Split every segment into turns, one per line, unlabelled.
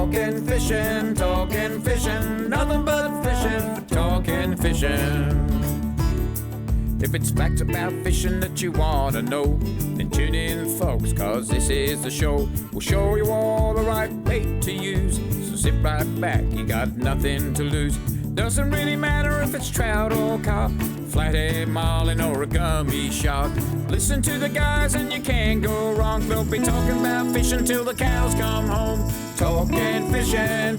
Talking fishing, nothing but fishing, talking fishing. If it's facts about fishing that you want to know, then tune in, folks, cause this is the show. We'll show you all the right bait to use, so sit right back, you got nothing to lose. Doesn't really matter if it's trout or carp, flathead, marlin or a gummy shark. Listen to the guys and you can't go wrong. They'll be talking about fishing till the cows come home. Talking fishing,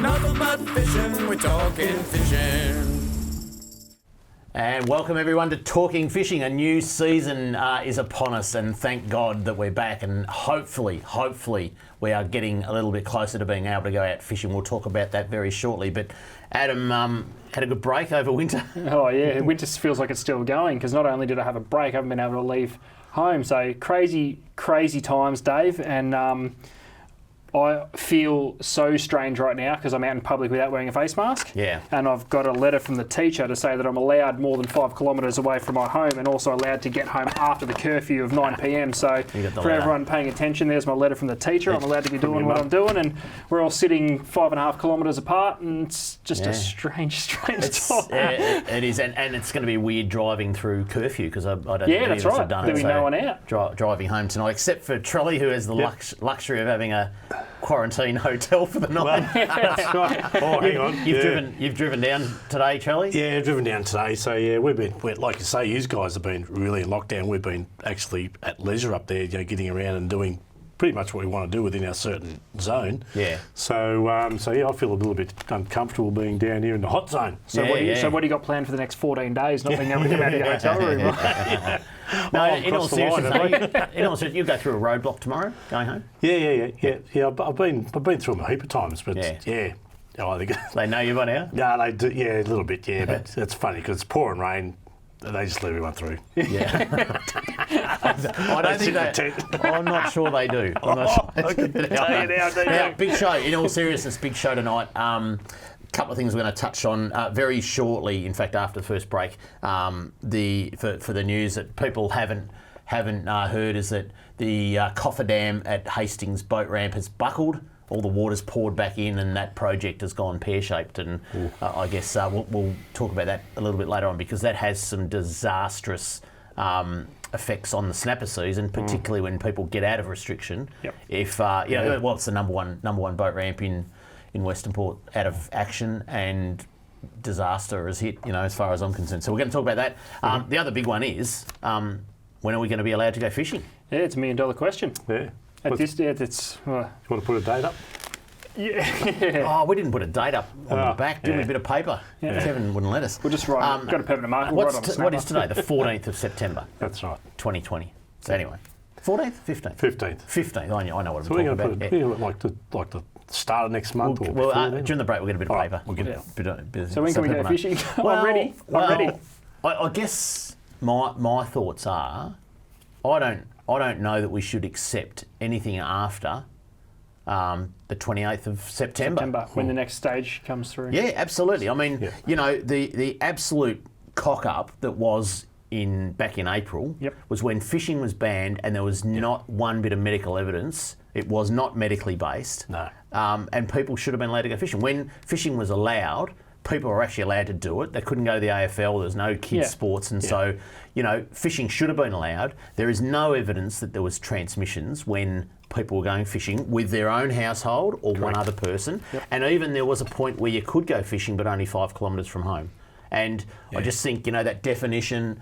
nothing but fishing, we're talking fishing.
And welcome everyone to Talking Fishing. A new season is upon us, and thank God that we're back, and hopefully we are getting a little bit closer to being able to go out fishing. We'll talk about that very shortly. But Adam had a good break over winter.
Oh yeah, winter feels like it's still going, because not only did I have a break, I haven't been able to leave home. So crazy times, Dave, and I feel so strange right now because I'm out in public without wearing a face mask.
Yeah.
And I've got a letter from the teacher to say that I'm allowed more than 5 kilometres away from my home, and also allowed to get home after the curfew of 9 p.m. So for everyone paying attention, there's my letter from the teacher. I'm allowed to be doing what I'm doing, and we're all sitting 5.5 kilometres apart, and it's just a strange time.
It is, and it's going to be weird driving through curfew, because I don't think
that's
any of us
right.
have done
There'll
it.
be no one out.
Driving home tonight, except for Trelly, who has the luxury of having a quarantine hotel for the night.
That's right. Oh, hang on.
You've driven down today, Charlie?
Yeah, I've driven down today. So yeah, we're, like you say, you guys have been really in lockdown. We've been actually at leisure up there, getting around and doing pretty much what we want to do within our certain zone.
Yeah.
So yeah, I feel a little bit uncomfortable being down here in the hot zone.
So what do you got planned for the next 14 days? Not being able to come out of your hotel room, right?
No, in all seriousness, you go through a roadblock tomorrow, going home?
Yeah. I've been through them a heap of times, but yeah. I think
they know you by now?
Yeah, they do. Yeah, a little bit. Yeah, but it's funny because it's pouring rain. They just let everyone through.
Yeah. I don't think I'm not sure they do. I'm not sure. Now, big show. In all seriousness, big show tonight. Couple of things we're going to touch on very shortly. In fact, after the first break, for the news that people haven't heard is that the cofferdam at Hastings boat ramp has buckled. All the water's poured back in, and that project has gone pear-shaped. And I guess we'll talk about that a little bit later on, because that has some disastrous effects on the snapper season, particularly when people get out of restriction.
Yep.
If it's the number one boat ramp in Western Port out of action, and disaster has hit, as far as I'm concerned. So we're going to talk about that. The other big one is, when are we going to be allowed to go fishing?
Yeah, it's $1 million question.
Yeah.
At this stage, it's...
You want to put a date up?
Yeah.
Oh, we didn't put a date up on the back. Did we? A bit of paper.
Yeah.
Kevin wouldn't let us.
We'll just write. Got a permanent marker.
What is today? The 14th of September.
That's right.
2020. So anyway, 14th, 15th.
15th.
I know what I'm
So
talking
we're
about.
going to put like the start of next month.
During the break, we'll get a bit of paper.
We'll get
So when can we go fishing? I'm ready.
I guess my thoughts are, I don't know that we should accept anything after the 28th of September.
When the next stage comes through.
Yeah, absolutely. I mean, the absolute cock-up that was back in April was when fishing was banned, and there was not one bit of medical evidence. It was not medically based.
No.
And people should have been allowed to go fishing. When fishing was allowed, people were actually allowed to do it. They couldn't go to the AFL. There was no kids' sports. And so, fishing should have been allowed. There is no evidence that there was transmissions when people were going fishing with their own household or one other person. Yep. And even there was a point where you could go fishing, but only 5 kilometres from home. And I just think, that definition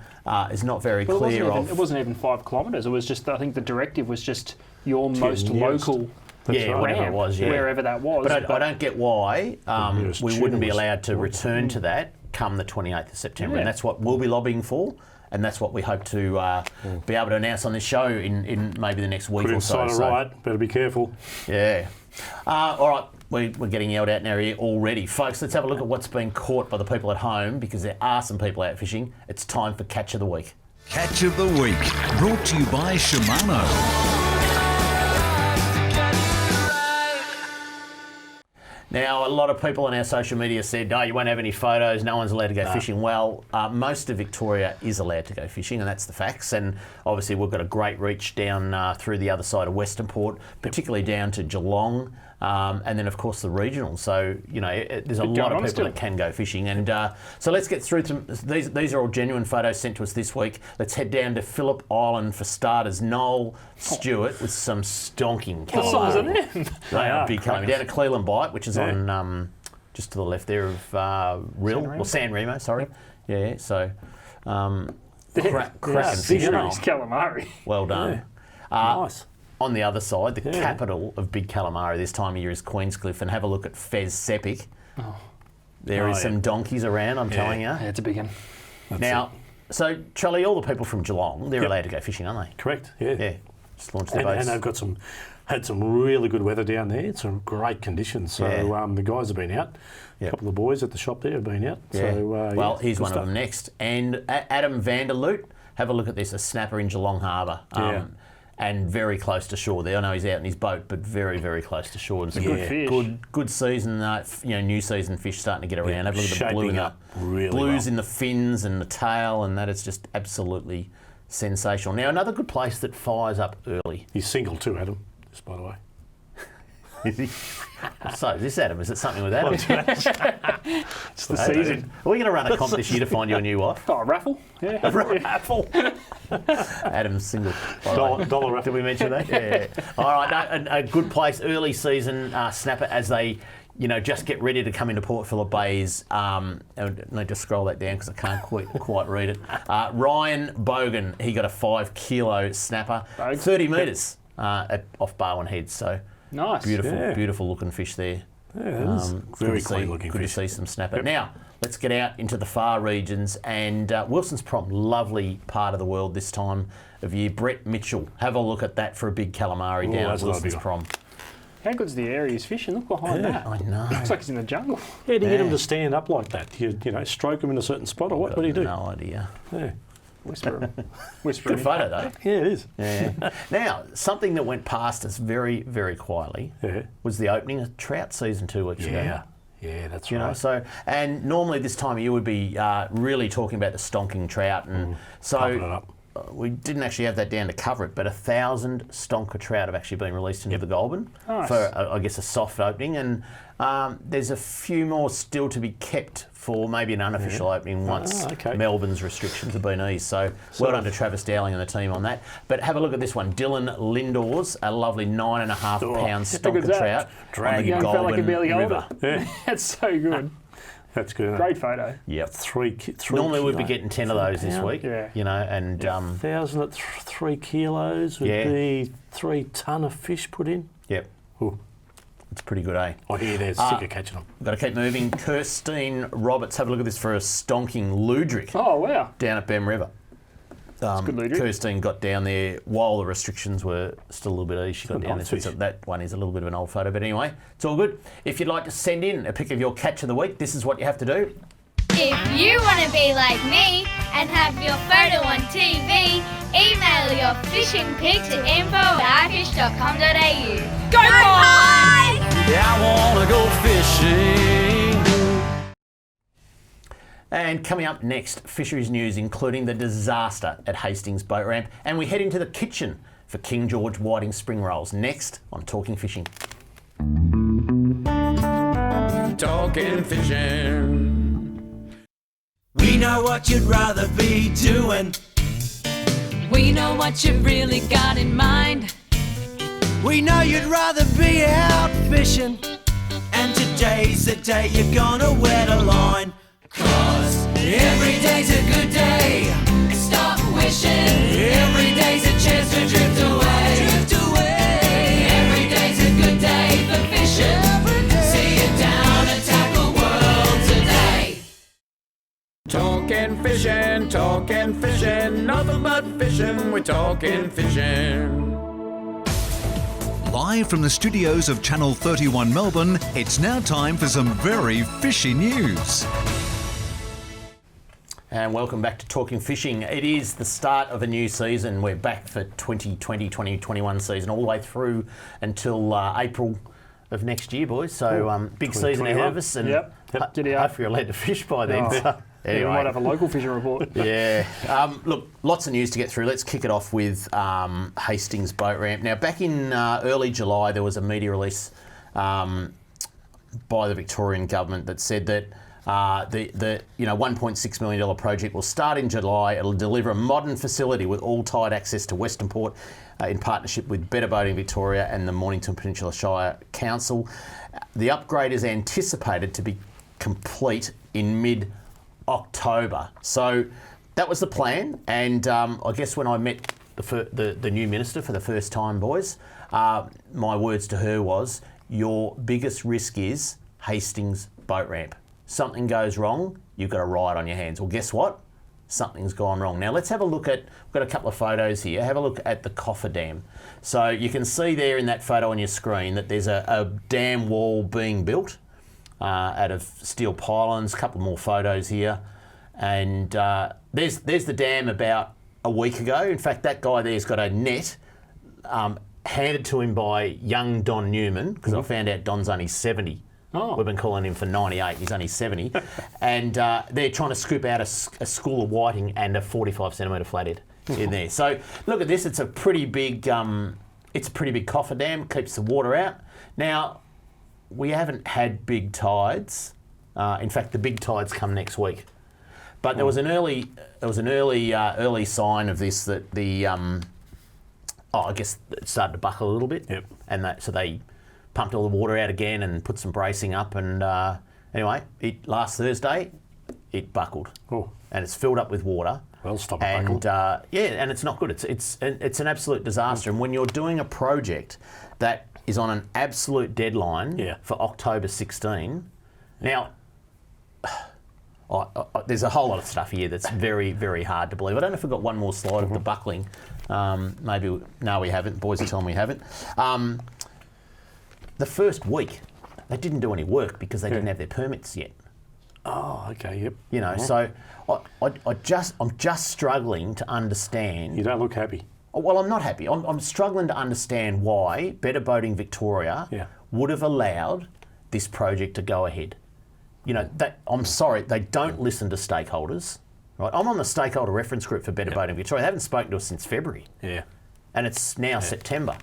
is not very clear.
It wasn't even 5 kilometres. It was just, I think the directive was just your most local...
whatever it was,
wherever that was.
But I don't get why we wouldn't be allowed to return to that come the 28th of September. And that's what we'll be lobbying for, and that's what we hope to be able to announce on this show in maybe the next week or so.
Right, better be careful.
Yeah. All right, we're getting yelled at in our ear already. Folks, let's have a look at what's been caught by the people at home, because there are some people out fishing. It's time for Catch of the Week.
Catch of the Week, brought to you by Shimano.
Now, a lot of people on our social media said, you won't have any photos, no one's allowed to go fishing. Well, most of Victoria is allowed to go fishing, and that's the facts. And obviously, we've got a great reach down through the other side of Western Port, particularly down to Geelong, and then, of course, the regional. So, there's a lot of people that can go fishing. And so let's get through them. These are all genuine photos sent to us this week. Let's head down to Phillip Island for starters. Noel Stewart with some stonking calamari. They are big calamari. Down at Cleland Bight, which is on just to the left there of San Remo, sorry. Yeah, so cracking fish.
Nice calamari.
Well done.
Nice.
On the other side, the capital of big calamari this time of year is Queenscliff, and have a look at Fez Sepik. There is some donkeys around, I'm telling you.
Yeah, it's a big one.
Now, so Charlie, all the people from Geelong, they're allowed to go fishing, aren't they?
Correct, yeah.
Yeah, just launched their boats.
And they've got had some really good weather down there, some great conditions. So the guys have been out. A couple of the boys at the shop there have been out.
Yeah.
So,
here's one of them next. And Adam Vanderlute, have a look at this, a snapper in Geelong Harbour. And very close to shore there. I know he's out in his boat, but very, very close to shore. And some
good fish.
Good season, new season fish starting to get around. Have a look at the blue blues in the fins and the tail, and that is just absolutely sensational. Now, another good place that fires up early.
He's single too, Adam, just by the way.
Is he? So, is this Adam? Is it something with Adam?
It's the season.
Are we going to run a comp this year to find you a new wife?
Oh, a raffle? Yeah.
A raffle. Adam's single.
Dollar raffle.
Did we mention that? Yeah. All right, a good place, early season snapper as they just get ready to come into Port Phillip Bays. I need to scroll that down because I can't quite read it. Ryan Bogan, he got a 5 kilo snapper, 30 metres off Barwon Head. So
nice.
Beautiful looking fish there.
Yeah, very clean looking
fish. Good to see some snapper. Yep. Now, let's get out into the far regions, and Wilson's Prom, lovely part of the world this time of year. Brett Mitchell, have a look at that for a big calamari down at Wilson's Prom.
How good's the area he's fishing? Look behind that.
I know.
Looks like he's in the jungle.
How do you get him to stand up like that? You stroke him in a certain spot, or what? What do you do?
No idea.
Yeah.
Whisper.
Good photo though.
Yeah, it is.
Yeah. Now, something that went past us very, very quietly was the opening of trout season 2 weeks ago.
Yeah, that's right.
So, and normally this time of year would be really talking about the stonking trout, and
pumping it up.
We didn't actually have that down to cover it, but 1,000 stonker trout have actually been released into the Goulburn for, I guess, a soft opening, and there's a few more still to be kept for maybe an unofficial opening once Melbourne's restrictions have been eased. So well done to Travis Dowling and the team on that. But have a look at this one. Dylan Lindors, a lovely 9.5 pound stonker trout on the Goulburn River.
That's so good.
That's good.
Great photo.
Yep.
Three
Normally we'd be getting 10 of those this week.
Yeah.
And
1,000 at 3 kilos would be 3 tonne of fish put in.
Yep.
Ooh.
It's pretty good, eh?
I hear they're sick of catching them.
We've got to keep moving. Kirstine Roberts, have a look at this for a stonking ludric.
Oh, wow.
Down at Bem River.
That's good ludric.
Kirstine got down there while the restrictions were still a little bit easy. She got down there. So that one is a little bit of an old photo. But anyway, it's all good. If you'd like to send in a pic of your catch of the week, this is what you have to do.
If you want to be like me and have your photo on TV, email your fishing pic to info@ifish.com.au. Go Pies!
Yeah, I want to go fishing.
And coming up next, fisheries news, including the disaster at Hastings boat ramp. And we head into the kitchen for King George whiting spring rolls. Next on Talking Fishing.
Talking fishing.
We know what you'd rather be doing.
We know what you've really got in mind.
We know you'd rather be out fishing. And today's the day you're gonna wet a line. 'Cause every day's a good day.
Stop wishing.
Every day's a chance to drift away. Drift away.
Every day's a good day for fishing. See it down and tackle world today.
Talking fishing, nothing but fishing. We're talking fishing.
Live from the studios of Channel 31 Melbourne, it's now time for some very fishy news.
And welcome back to Talking Fishing. It is the start of a new season. We're back for 2020-2021 season all the way through until April of next year, boys. So big season ahead of us, and hopefully you're allowed to fish by then.
Oh.
So, anyway.
We might have a local fishing report.
Yeah. Look, lots of news to get through. Let's kick it off with Hastings boat ramp. Now, back in early July, there was a media release by the Victorian government that said that the $1.6 million project will start in July. It'll deliver a modern facility with all tide access to Western Port in partnership with Better Boating Victoria and the Mornington Peninsula Shire Council. The upgrade is anticipated to be complete in mid-October. So that was the plan, and I guess when I met the new minister for the first time, boys, my words to her was, your biggest risk is Hastings boat ramp. Something goes wrong, you've got a riot on your hands. Well, guess what? Something's gone wrong. Now, let's have a look at, we've got a couple of photos here. Have a look at the coffer dam. So you can see there in that photo on your screen that there's a dam wall being built out of steel pylons. A couple more photos here. And there's the dam about a week ago. In fact, that guy there's got a net handed to him by young Don Newman, because I found out Don's only 70.
Oh.
We've been calling him for 98, he's only 70. And they're trying to scoop out a school of whiting and a 45 centimetre flathead in there. So look at this, it's a pretty big coffer dam, keeps the water out. Now, we haven't had big tides. In fact, the big tides come next week. But there was an early sign of this, that the I guess it started to buckle a little bit.
Yep.
And so they pumped all the water out again and put some bracing up. And anyway, last Thursday, it buckled.
Oh.
And it's filled up with water.
Well, stop it buckling.
And it's not good. It's an absolute disaster. And when you're doing a project that is on an absolute deadline for October 16, now, there's a whole lot of stuff here that's very, very hard to believe. I don't know if we've got one more slide of the buckling. Maybe, no, we haven't. Boys are telling me we haven't. The first week, they didn't do any work because they didn't have their permits yet.
Oh, okay, yep.
You know, so I'm just struggling to understand.
You don't look happy.
Well, I'm not happy. I'm struggling to understand why Better Boating Victoria would have allowed this project to go ahead. You know, I'm sorry, they don't listen to stakeholders. Right? I'm on the stakeholder reference group for Better Boating Victoria. They haven't spoken to us since February. Yeah. And it's now September.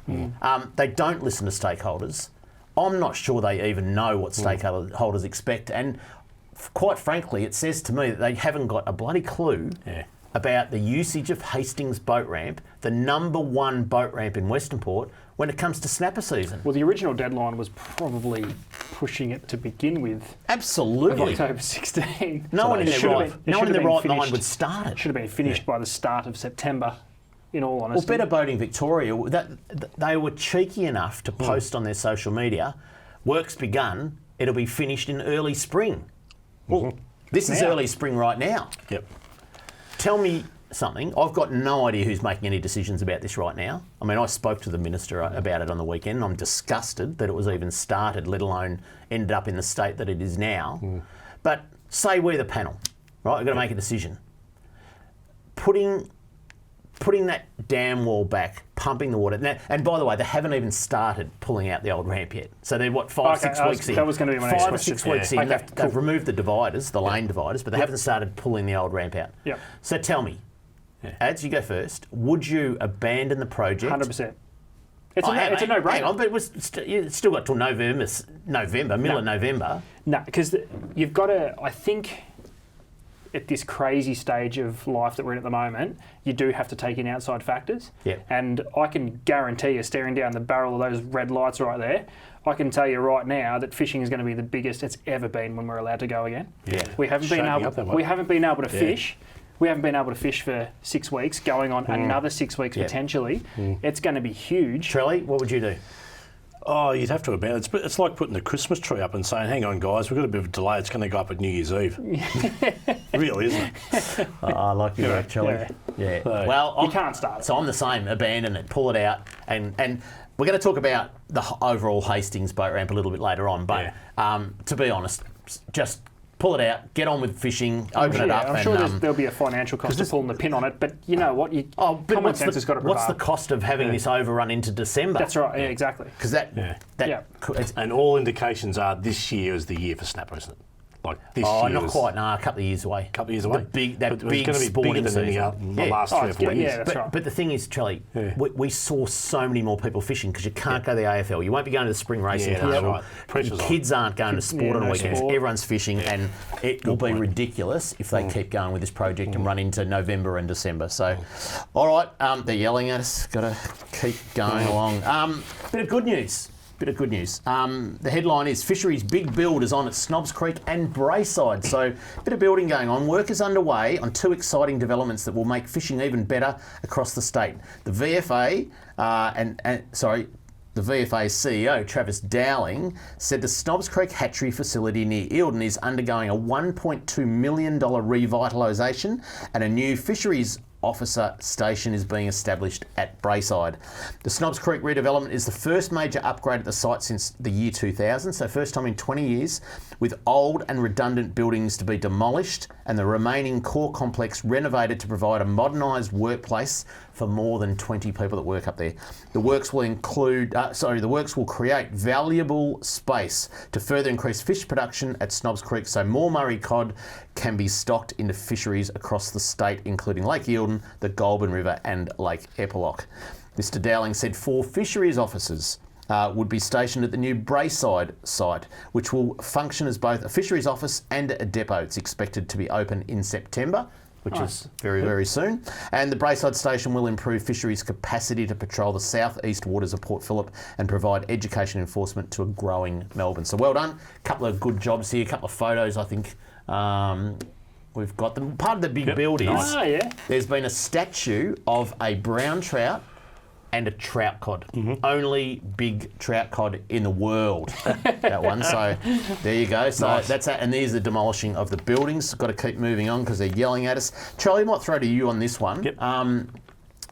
They don't listen to stakeholders. I'm not sure they even know what stakeholders expect. And quite frankly, it says to me that they haven't got a bloody clue about the usage of Hastings boat ramp, the #1 boat ramp in Western Port, when it comes to snapper season.
Well, the original deadline was probably pushing it to begin with.
Absolutely.
Of October 16.
No one in their right mind would start it.
Should have been finished by the start of September, in all honesty.
Well, Better Boating Victoria, they were cheeky enough to post on their social media, work's begun, it'll be finished in early spring. Well, this is early spring right now.
Yep.
Tell me something. I've got no idea who's making any decisions about this right now. I mean, I spoke to the minister about it on the weekend. I'm disgusted that it was even started, let alone ended up in the state that it is now. But say we're the panel, right? We've got to make a decision. Putting that dam wall back, pumping the water. Now, and by the way, they haven't even started pulling out the old ramp yet. So they're, 6 weeks in?
That was going to be my next
5 or
question.
6 weeks in. They've removed the dividers, the lane dividers, but they haven't started pulling the old ramp out.
Yep.
So tell me, Ads, you go first. Would you abandon the project?
100%. It's a no-brainer.
Hang on, but you've still got till November, middle of November.
No, because you've got to, I think, at this crazy stage of life that we're in at the moment, you do have to take in outside factors.
Yeah.
And I can guarantee you, staring down the barrel of those red lights right there, I can tell you right now that fishing is going to be the biggest it's ever been when we're allowed to go again.
Yeah.
We haven't been able to fish. We haven't been able to fish for 6 weeks, going on another 6 weeks potentially. It's going to be huge.
Trelly, what would you do?
Oh, you'd have to abandon it. It's like putting the Christmas tree up and saying, hang on, guys, we've got a bit of a delay. It's going to go up at New Year's Eve. Really, isn't it?
I like you, Trelly. Yeah. Well,
you can't start it.
So I'm the same. Abandon it. Pull it out. And we're going to talk about the overall Hastings boat ramp a little bit later on. But to be honest, just pull it out, get on with fishing, open it up.
I'm sure there'll be a financial cost to pulling the pin on it, but you know what? Common sense has got to prevail.
What's the cost of having this overrun into December?
That's right, yeah, exactly.
Because
and all indications are this year is the year for snapper, isn't it? Like this year.
Not quite. No, a couple of years away.
Couple of years away.
Big
going to be bigger
sporting
than the last 3 or 4 years.
Yeah, that's right.
But the thing is, Charlie, we saw so many more people fishing because you can't go to the AFL. You won't be going to the spring racing.
Yeah, that's right. Pressure's on.
Kids aren't going to sport on weekends.
Sport.
Everyone's fishing, and it will be ridiculous if they keep going with this project and run into November and December. So, all right, they're yelling at us. Got to keep going along. Bit of good news. The headline is Fisheries Big Build is on at Snobs Creek and Brayside. So, a bit of building going on. Work is underway on 2 exciting developments that will make fishing even better across the state. The VFA the VFA CEO, Travis Dowling, said the Snobs Creek hatchery facility near Eildon is undergoing a $1.2 million revitalisation and a new fisheries officer station is being established at Brayside. The Snobs Creek redevelopment is the first major upgrade at the site since the year 2000, so first time in 20 years, with old and redundant buildings to be demolished and the remaining core complex renovated to provide a modernised workplace for more than 20 people that work up there. The works will create valuable space to further increase fish production at Snobs Creek so more Murray cod can be stocked into fisheries across the state, including Lake Eildon, the Goulburn River and Lake Eppalock. Mr Dowling said 4 fisheries officers would be stationed at the new Brayside site, which will function as both a fisheries office and a depot. It's expected to be open in September, which is very, very soon. And the Brayside station will improve fisheries capacity to patrol the southeast waters of Port Phillip and provide education enforcement to a growing Melbourne. So well done. A couple of good jobs here, a couple of photos, I think. We've got them. Part of the big build is there's been a statue of a brown trout and a trout cod. Only big trout cod in the world, that one. So there you go. So that's that. And there's the demolishing of the buildings. Got to keep moving on because they're yelling at us. Charlie, I might throw to you on this one.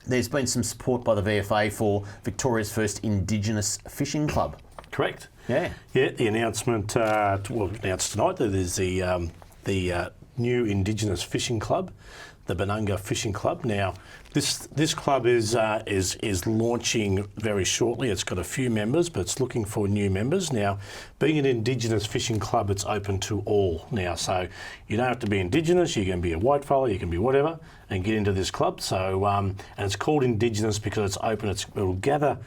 There's been some support by the VFA for Victoria's first Indigenous fishing club.
Correct.
Yeah.
Yeah, the announcement, announced tonight that there's the new Indigenous fishing club, the Benunga Fishing Club. Now, this club is launching very shortly. It's got a few members, but it's looking for new members. Now, being an Indigenous fishing club, it's open to all now. So you don't have to be Indigenous. You can be a white fella. You can be whatever, and get into this club. So and it's called Indigenous because it's open. It will gather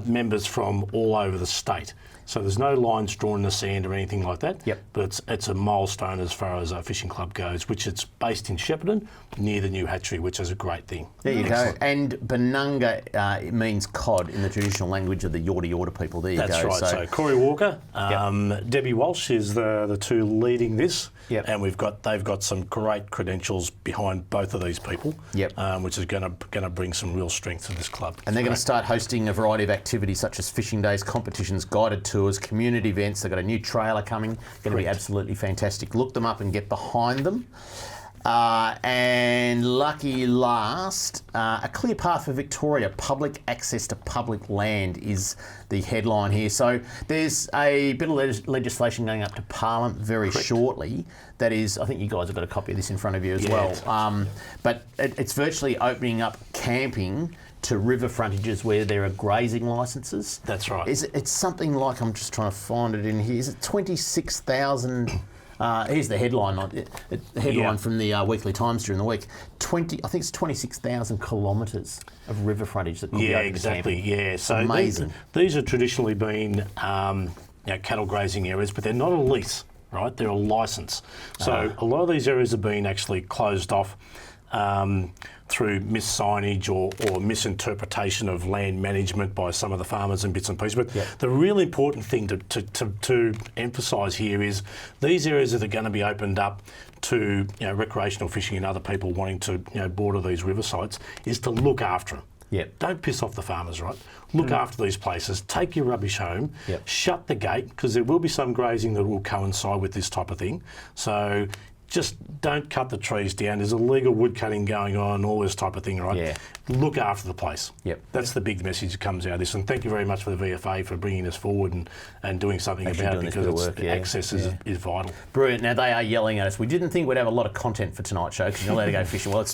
members from all over the state. So there's no lines drawn in the sand or anything like that. But it's a milestone as far as our fishing club goes, which it's based in Shepparton, near the new hatchery, which is a great thing.
There you go. And Benunga it means cod in the traditional language of the Yorta Yorta people. There you go.
That's right. So Corey Walker, Debbie Walsh is the two leading this. And they've got some great credentials behind both of these people. Which is going to bring some real strength to this club.
And they're going to start hosting a variety of activities such as fishing days, competitions, guided tours, community events. They've got a new trailer coming. Going to be absolutely fantastic. Look them up and get behind them. And lucky last, a clear path for Victoria. Public access to public land is the headline here. So there's a bit of legislation going up to Parliament very shortly. That is, I think you guys have got a copy of this in front of you as well. But it's virtually opening up camping to river frontages where there are grazing licences.
That's right.
It's something like, I'm just trying to find it in here, is it 26,000... here's the headline. The headline from the Weekly Times during the week. I think it's 26,000 kilometres of river frontage that could be open to camping.
Yeah, so
amazing.
These have traditionally been cattle grazing areas, but they're not a lease, right? They're a licence. So a lot of these areas have been actually closed off through missignage or misinterpretation of land management by some of the farmers and bits and pieces. But the really important thing to emphasise here is these areas that are going to be opened up to recreational fishing and other people wanting to border these river sites is to look after them. Don't piss off the farmers, right? Look after these places. Take your rubbish home. Shut the gate, because there will be some grazing that will coincide with this type of thing. So just don't cut the trees down. There's illegal wood cutting going on, all this type of thing, right?
Yeah.
Look after the place.
Yep.
That's the big message that comes out of this. And thank you very much for the VFA for bringing this forward and doing something
Actually
about it,
doing this
because
bit of work,
access is vital.
Brilliant. Now, they are yelling at us. We didn't think we'd have a lot of content for tonight's show because you're not allowed to go fishing. Well,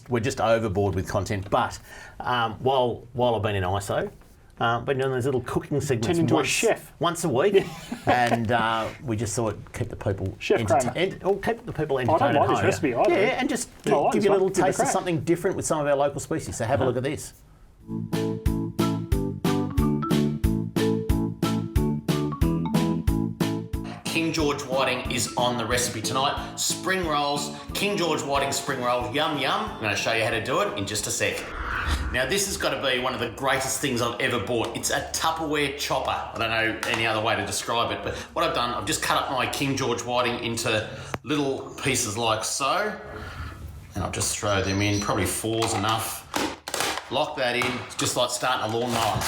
we're just overboard with content. But while I've been in ISO, been doing those little cooking segments
Turn into a chef
once a week, and we just thought keep the people
Chef
entertained
I don't
at
like this
home.
recipe either.
Yeah, and just
I like
give
this
you a
one.
little
Give it a
taste of
crack.
something different with some of our local species. So have a look at this. King George whiting is on the recipe tonight. Spring rolls, King George whiting spring roll, yum yum. I'm going to show you how to do it in just a sec. Now this has got to be one of the greatest things I've ever bought. It's a Tupperware chopper. I don't know any other way to describe it, but what I've done, I've just cut up my King George whiting into little pieces like so, and I'll just throw them in, probably 4's enough. Lock that in, it's just like starting a lawnmower.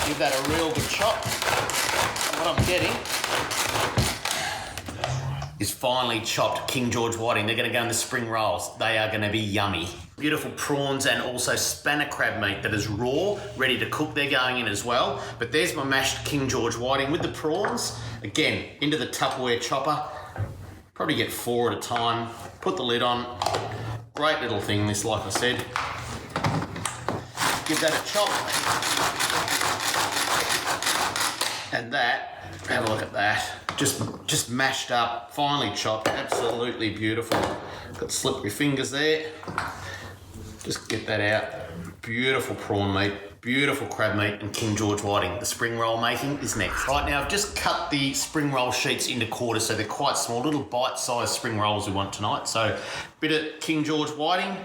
Give that a real good chop. And what I'm getting is finely chopped King George whiting. They're going to go in the spring rolls. They are going to be yummy. Beautiful prawns and also spanner crab meat that is raw, ready to cook. They're going in as well. But there's my mashed King George whiting with the prawns. Again, into the Tupperware chopper. Probably get 4 at a time. Put the lid on. Great little thing, this, like I said. Give that a chop. And that, have a look at that. Just mashed up, finely chopped, absolutely beautiful. Got slippery fingers there. Just get that out. Beautiful prawn meat, beautiful crab meat, and King George whiting. The spring roll making is next. Right now, I've just cut the spring roll sheets into quarters, so they're quite small, little bite-sized spring rolls we want tonight. So, bit of King George whiting,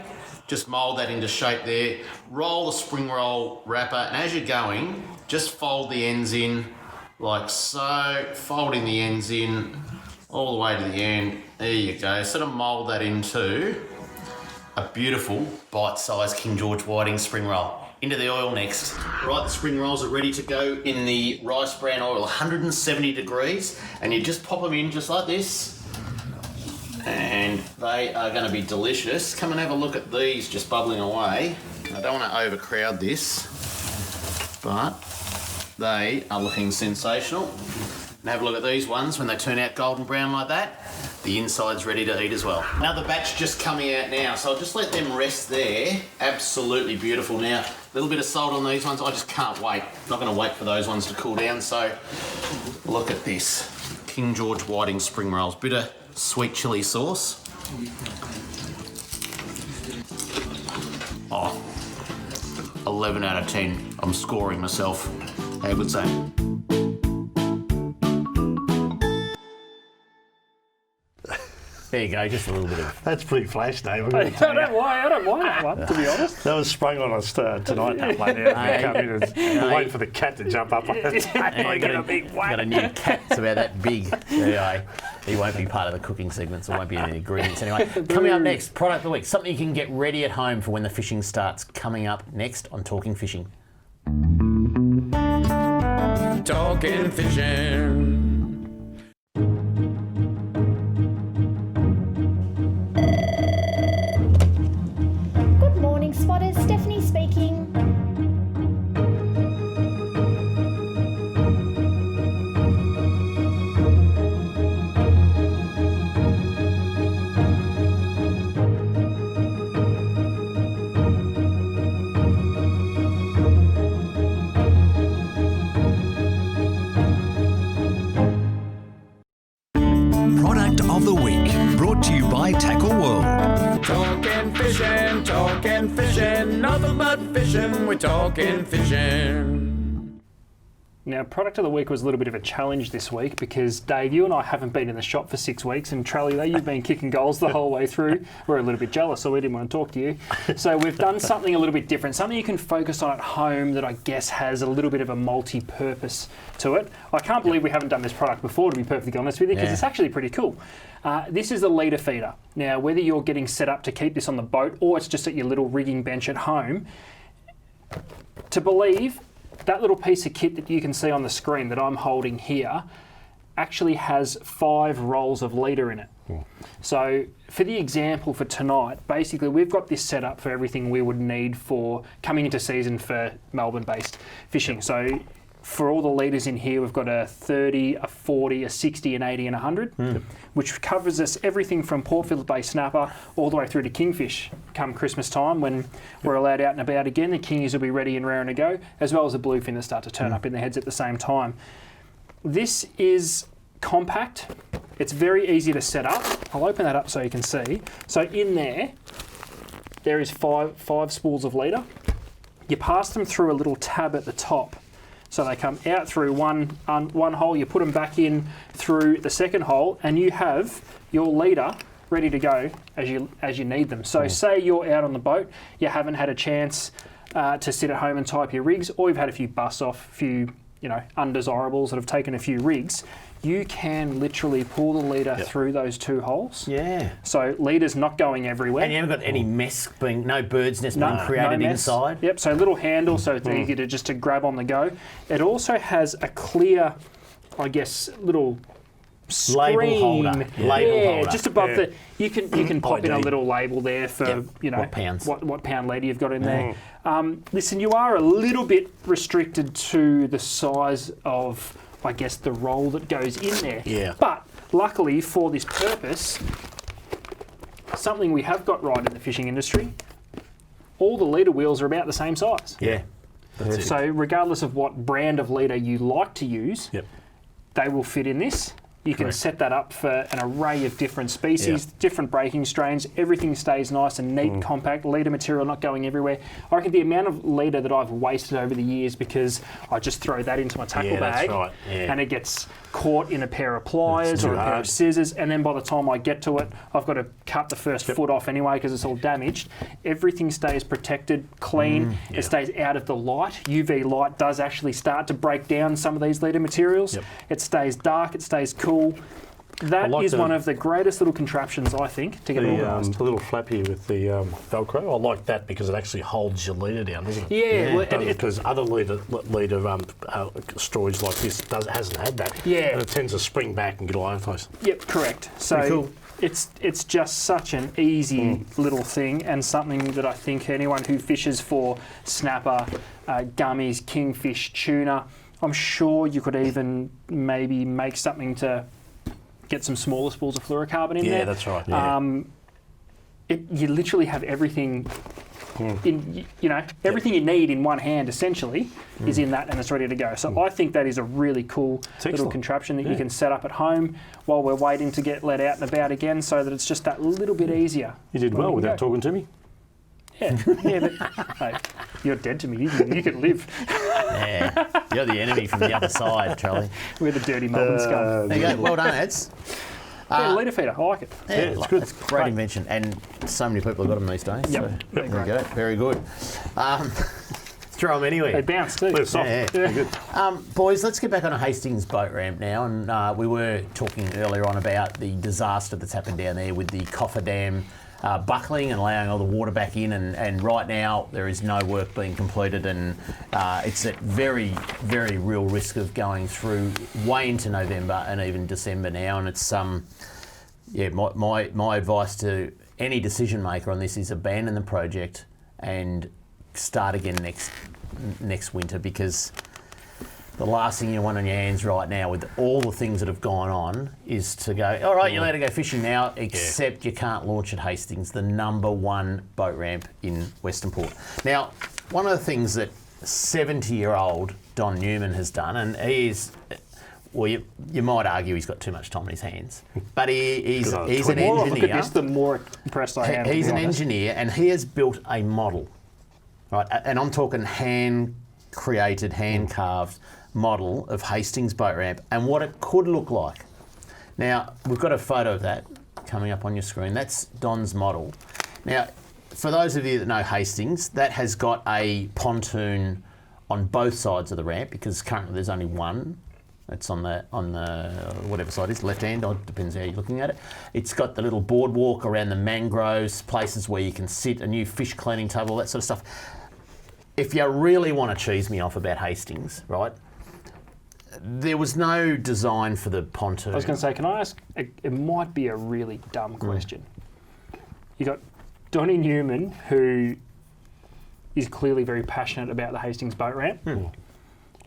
just mould that into shape there. Roll the spring roll wrapper, and as you're going, just fold the ends in like so, folding the ends in all the way to the end. There you go. Sort of mould that into a beautiful bite-sized King George whiting spring roll. Into the oil next. Right, the spring rolls are ready to go in the rice bran oil, 170 degrees, and you just pop them in just like this, and they are going to be delicious. Come and have a look at these just bubbling away. I don't want to overcrowd this, but they are looking sensational. And have a look at these ones when they turn out golden brown like that. The inside's ready to eat as well. Another batch just coming out now, so I'll just let them rest there. Absolutely beautiful. Now, a little bit of salt on these ones. I just can't wait. Not going to wait for those ones to cool down. So look at this. King George whiting spring rolls. Bit of sweet chilli sauce. Oh, 11 out of 10. I'm scoring myself. How good's that? There you go, just a little bit of...
That's pretty flash, Dave.
I don't mind that one, to be honest.
That was sprung on us tonight, that one. Yeah, come in and wait for the cat to jump up on it.
Got a new cat. It's about that big. Anyway, he won't be part of the cooking segments. There won't be any ingredients anyway. Coming up next, product of the week. Something you can get ready at home for when the fishing starts. Coming up next on Talking Fishing.
Talking fishing.
Good morning, spotters. Stephanie speaking.
Product of the week, brought to you by Tackle World.
Talking fishing, nothing but fishing, we're talking fishing.
Now, product of the week was a little bit of a challenge this week because, Dave, you and I haven't been in the shop for 6 weeks, and Trally, though, you've been kicking goals the whole way through. We're a little bit jealous, so we didn't want to talk to you. So we've done something a little bit different, something you can focus on at home that I guess has a little bit of a multi-purpose to it. I can't believe we haven't done this product before, to be perfectly honest with you, because it's actually pretty cool. This is the leader feeder. Now, whether you're getting set up to keep this on the boat or it's just at your little rigging bench at home, to believe that little piece of kit that you can see on the screen that I'm holding here actually has 5 rolls of leader in it. So for the example for tonight, basically we've got this set up for everything we would need for coming into season for Melbourne-based fishing. So for all the leaders in here, we've got a 30, a 40, a 60, an 80 and 100, which covers us everything from Port Phillip Bay snapper all the way through to kingfish come Christmas time when we're allowed out and about again. The kingies will be ready and raring to go, as well as the bluefin that start to turn up in their heads at the same time. This is compact. It's very easy to set up. I'll open that up so you can see. So in there is five spools of leader. You pass them through a little tab at the top. So they come out through one hole, you put them back in through the second hole, and you have your leader ready to go as you need them. So say you're out on the boat, you haven't had a chance to sit at home and type your rigs, or you've had a few busts off, a few undesirables that have taken a few rigs, you can literally pull the leader through those two holes. Yeah. So leader's not going everywhere.
And you haven't got any mess no bird's nest being created inside.
Yep, so little handle so it's easy to grab on the go. It also has a clear, I guess, little screen.
Label holder. Label holder.
Just above the you can pop in a little label there for
what pounds.
What pound leader you've got in there. Listen, you are a little bit restricted to the size of, I guess, the roll that goes in there. Yeah. But luckily for this purpose, something we have got right in the fishing industry, all the leader wheels are about the same size.
Yeah.
So regardless of what brand of leader you like to use, they will fit in this. You can set that up for an array of different species, different breaking strains. Everything stays nice and neat, compact, leader material not going everywhere. I reckon the amount of leader that I've wasted over the years because I just throw that into my tackle bag and it gets caught in a pair of pliers or a pair of scissors, and then by the time I get to it, I've got to cut the first foot off anyway because it's all damaged. Everything stays protected, clean. It stays out of the light. UV light does actually start to break down some of these leader materials. It stays dark, it stays cool. That is one of the greatest little contraptions, I think, to get organised.
The little flap here with the Velcro, I like that because it actually holds your leader down, doesn't it?
Yeah.
Because other leader storage like this hasn't had that.
Yeah.
And it tends to spring back and get all over the place.
Yep, correct. So
cool.
It's just such an easy little thing, and something that I think anyone who fishes for snapper, gummies, kingfish, tuna, I'm sure you could even maybe make something to get some smaller spools of fluorocarbon in there.
Yeah, that's right. Yeah.
You literally have everything in, everything you need in one hand essentially is in that, and it's ready to go. So I think that is a really cool little contraption that you can set up at home while we're waiting to get let out and about again, so that it's just that little bit easier.
You did well without talking to me.
Yeah, but hey, you're dead to me. You can live.
Yeah, you're the enemy from the other side, Charlie.
We're the dirty Melbourne scum.
There you go. Well done, Eds.
Leader feeder. I like it.
Yeah, it's good. It's a great invention, and so many people have got them these days.
Yep.
So there you go. Very good. Throw them anywhere.
They bounce too.
Good. Boys, let's get back on a Hastings boat ramp now. And we were talking earlier on about the disaster that's happened down there with the coffer dam buckling and allowing all the water back in, and right now there is no work being completed, and it's at very, very real risk of going through way into November and even December now. And it's my advice to any decision maker on this is abandon the project and start again next winter, because the last thing you want on your hands right now with all the things that have gone on is to go, all right, you're allowed to go fishing now, except you can't launch at Hastings, the #1 boat ramp in Western Port. Now, one of the things that 70-year-old Don Newman has done, and he is, well, you might argue he's got too much time on his hands, but he's an engineer.
The more I look at this, the more impressed I am.
He's an engineer, and he has built a model, right? And I'm talking hand-created, hand-carved model of Hastings boat ramp and what it could look like. Now, we've got a photo of that coming up on your screen. That's Don's model. Now, for those of you that know Hastings, that has got a pontoon on both sides of the ramp, because currently there's only one. It's on the whatever side it is, left hand, depends how you're looking at it. It's got the little boardwalk around the mangroves, places where you can sit, a new fish cleaning table, that sort of stuff. If you really want to cheese me off about Hastings, right, there was no design for the pontoon.
I was going to say, can I ask? It might be a really dumb question. You got Donnie Newman, who is clearly very passionate about the Hastings boat ramp.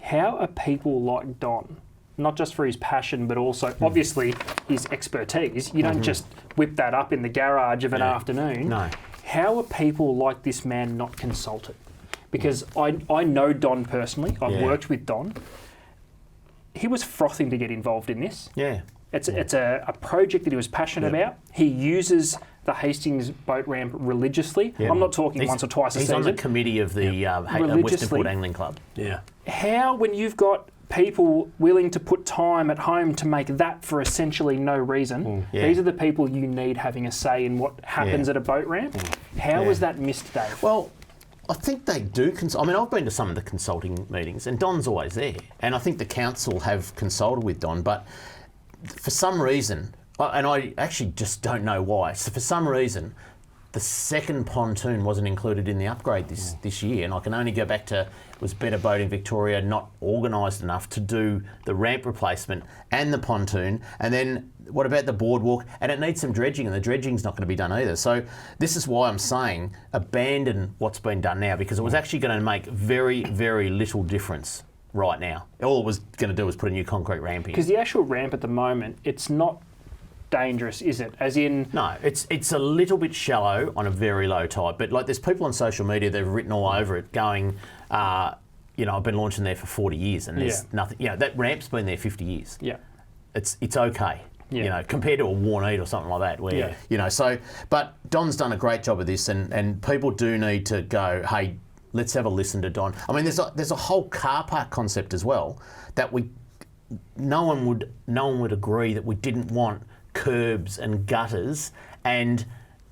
How are people like Don, not just for his passion, but also obviously his expertise? You don't just whip that up in the garage of an afternoon.
No.
How are people like this man not consulted? Because I know Don personally. I've worked with Don. He was frothing to get involved in this.
Yeah.
It's a project that he was passionate about. He uses the Hastings boat ramp religiously. I'm not talking once or twice a season.
He's on the committee of the Western Port Angling Club.
Yeah.
How, when you've got people willing to put time at home to make that for essentially no reason, these are the people you need having a say in what happens at a boat ramp. How was that missed, Dave?
Well, I think they do. I mean, I've been to some of the consulting meetings, and Don's always there. And I think the council have consulted with Don, but for some reason, and I actually just don't know why, so for some reason, the second pontoon wasn't included in the upgrade this year. And I can only go back to, it was Better Boating Victoria not organised enough to do the ramp replacement and the pontoon. And then what about the boardwalk? And it needs some dredging, and the dredging's not going to be done either. So this is why I'm saying abandon what's been done now, because it was actually going to make very, very little difference right now. All it was going to do was put a new concrete ramp in.
Because the actual ramp at the moment, it's not dangerous, is it? As in...
No, it's a little bit shallow on a very low tide, but like there's people on social media that have written all over it going, I've been launching there for 40 years and there's nothing, that ramp's been there 50 years. Yeah. It's okay.
Yeah.
Compared to a Warneat or something like that, where, but Don's done a great job of this, and people do need to go, hey, let's have a listen to Don. I mean, there's a whole car park concept as well that no one would agree that we didn't want curbs and gutters, and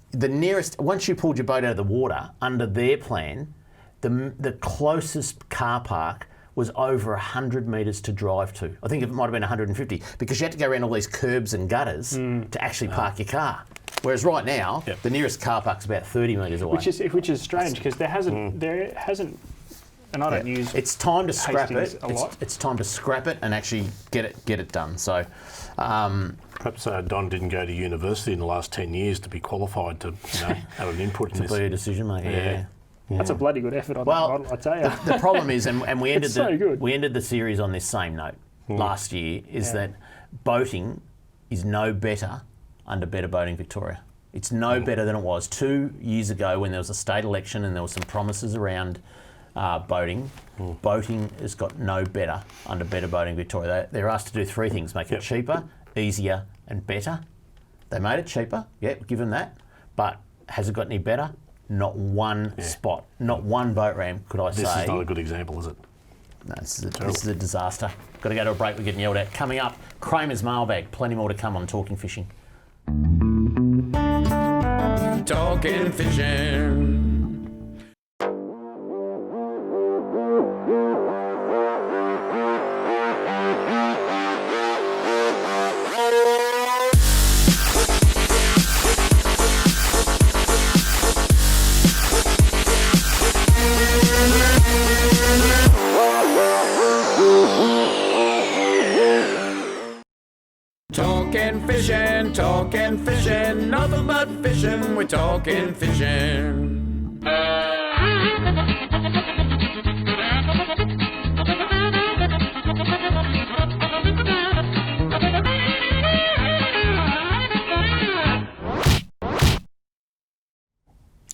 the nearest, once you pulled your boat out of the water, under their plan, the closest car park was over 100 metres to drive to. I think it might have been 150, because you had to go around all these curbs and gutters to actually park your car. Whereas right now, the nearest car park's about 30 metres away.
Which is strange, because there hasn't, and I don't use.
It's time to scrap
Hastings
it.
a lot.
It's time to scrap it and actually get it done. So,
perhaps Don didn't go to university in the last 10 years to be qualified to have an input in this.
To be a decision maker. Yeah.
That's a bloody good effort on that model, I tell you.
The problem is, and we ended
we
ended the series on this same note last year, is that boating is no better under Better Boating Victoria. It's no better than it was 2 years ago when there was a state election and there were some promises around boating. Boating has got no better under Better Boating Victoria. They're asked to do 3 things: make it cheaper, easier, and better. They made it cheaper. Yeah, give them that. But has it got any better? Not one spot, not one boat ramp, could I say.
This is not a good example, is it?
No, this is a disaster. Got to go to a break, we're getting yelled at. Coming up, Kramer's mailbag. Plenty more to come on Talking Fishing.
Talking Fishing. Talking fishing, nothing but fishing, we're talking fishing.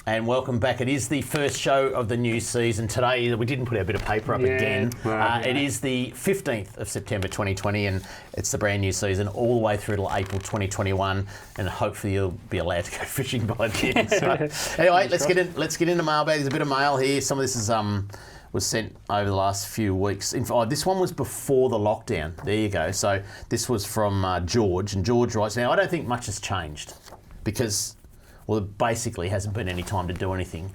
And welcome back. It is the first show of the new season. Today, we didn't put our bit of paper up again. It is the 15th of September 2020, and it's the brand new season all the way through till April 2021, and hopefully you'll be allowed to go fishing by then. So, anyway, let's get into mailbag. There's a bit of mail here. Some of this is was sent over the last few weeks. This one was before the lockdown. There you go. So this was from George, and George writes, now I don't think much has changed because, well, there basically hasn't been any time to do anything.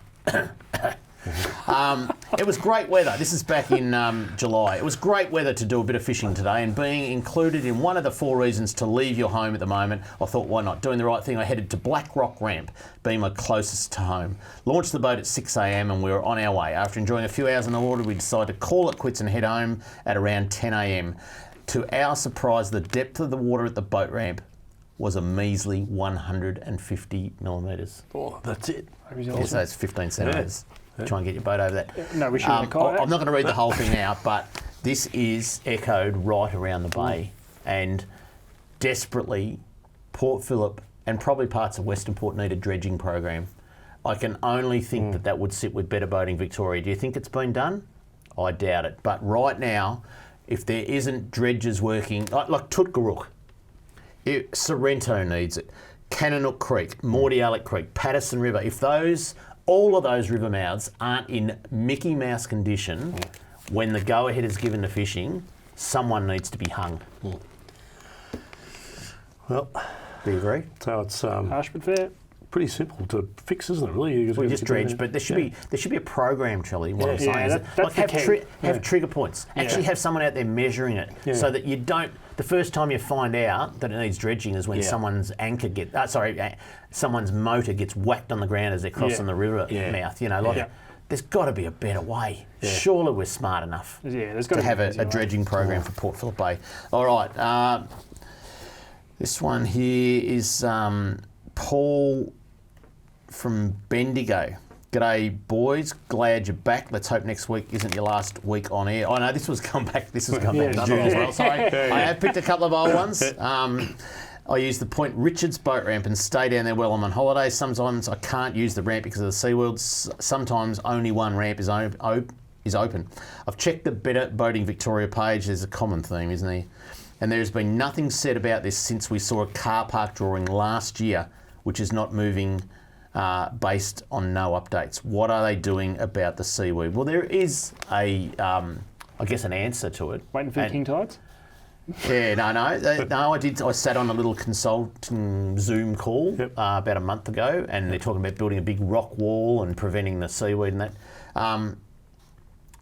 It was great weather. This is back in July. It was great weather to do a bit of fishing today, and being included in one of the 4 reasons to leave your home at the moment, I thought, why not? Doing the right thing, I headed to Black Rock Ramp, being my closest to home. Launched the boat at 6 a.m. and we were on our way. After enjoying a few hours in the water, we decided to call it quits and head home at around 10 a.m. To our surprise, the depth of the water at the boat ramp was a measly 150 millimetres.
Oh, that's it.
So it's 15 centimetres. Try and get your boat over that.
No, we shouldn't
I'm not going to read the whole thing out, but this is echoed right around the bay, and desperately Port Phillip and probably parts of Western Port need a dredging program. I can only think that would sit with Better Boating Victoria. Do you think it's been done? I doubt it. But right now, if there isn't dredges working, like Tutgarook, Sorrento needs it, Cannonook Creek, Mordialloc Creek, Patterson River, if all of those river mouths aren't in Mickey Mouse condition when the go-ahead is given to fishing, someone needs to be hung.
Well,
do you agree?
So it's
harsh but fair.
Pretty simple to fix, isn't it? Really,
we just dredge, but there should be a program, Charlie. What I'm saying is have trigger points. Actually, have someone out there measuring it, so that you don't. The first time you find out that it needs dredging is when someone's someone's motor gets whacked on the ground as they're crossing the river mouth. You know, there's got to be a better way. Surely we're smart enough to have a dredging program for Port Phillip Bay. All right, this one here is Paul from Bendigo. G'day, boys. Glad you're back. Let's hope next week isn't your last week on air. I know this was come back in June as well. So I have picked a couple of old ones. I use the Point Richards boat ramp and stay down there while I'm on holiday. Sometimes I can't use the ramp because of the SeaWorld. Sometimes only one ramp is open. I've checked the Better Boating Victoria page. There's a common theme, isn't there? And there's been nothing said about this since we saw a car park drawing last year, which is not moving based on no updates. What are they doing about the seaweed? Well, there is I guess an answer to it.
Waiting for king tides?
Yeah, no. I sat on a little consulting Zoom call about a month ago, and they're talking about building a big rock wall and preventing the seaweed and that.